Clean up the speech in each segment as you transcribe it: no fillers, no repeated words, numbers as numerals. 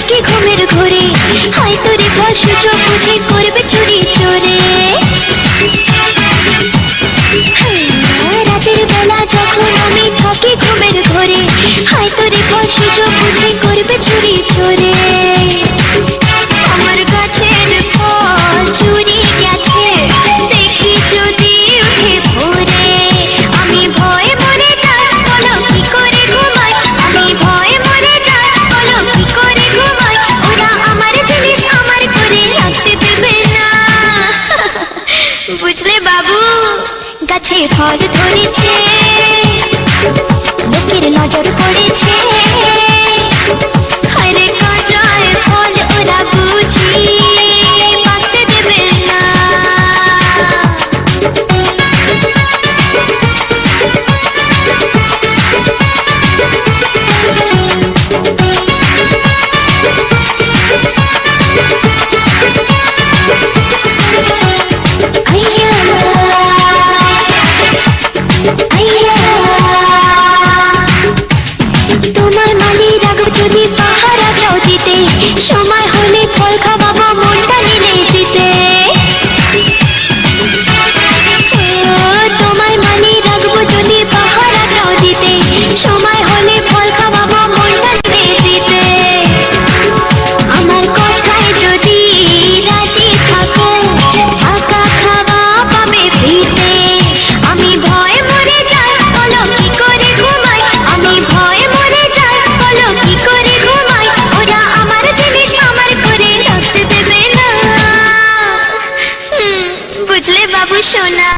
থাকি ঘুমের ঘোরে, হয়তো রে ফল সুযোগ বুঝে করবে চুরি চোরে। রাতের বেলা যখন আমি থাকি ঘুমের ঘোরে, হয়তো রে ফল সুযোগ বুঝে করবে চুরি চোরে। আমার গাছের ফল চুরি গেছে, দেখি যদি উঠে ভোরে, আমি ভয়ে মরে যাই, বলো কি করে ঘুমাই, আমি ভয়ে মরে যাই, বলো কি করে ঘুমাই। ওরা আমার জিনিস আমার করে রাখতে দেবে না। বুঝলে বাবু, গাছে ফল ধরেছে, লোকের নজর পড়েছে, হায়রে কাঁচায় ফল ওরা বুঝি পাকতে দেবে না। তোমার মালি রাখো যদি পাহারা চাও দিতে, সময় হলে ফল খাওয়াবো মনটা নিলে জিতে। তোমার মালি রাখবো যদি পাহারা চাও দিতে, সময় হলে ফল খাওয়াবো মনটা নিলে জিতে। আমার কথায় যদি রাজি থাকো, ফাঁকা খাওয়া পাবে ফ্রিতে। আমি ভয়ে মরে যাই, বলো কি করে ঘুমাই, আমি ভয়ে মরে যাই, বলো কি করে ঘুমাই। ওরা আমার জিনিস আমার করে রাখতে দেবে না। বুঝলে বাবু সোনা,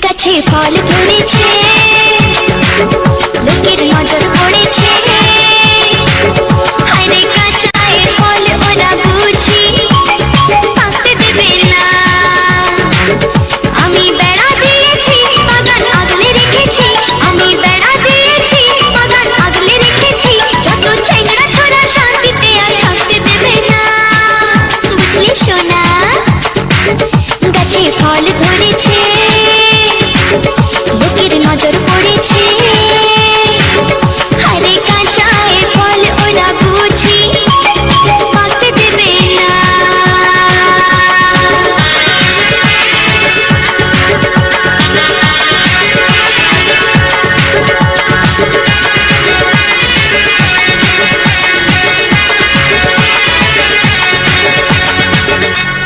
গাছে ফল ধরেছে, লোকের নজর পড়েছে, হায়রে কাঁচায় ফল ওরা বুঝি পাকতে দেবে না। আমি বেড়া দিয়েছি, বাগান আগলে রেখেছি, আমি বেড়া দিয়েছি, বাগান আগলে রেখেছি, যত চেংড়া ছোড়া শান্তিতে আর থাকতে দেবে না। বুঝলি সোনা, গাছে ফল ধরেছে।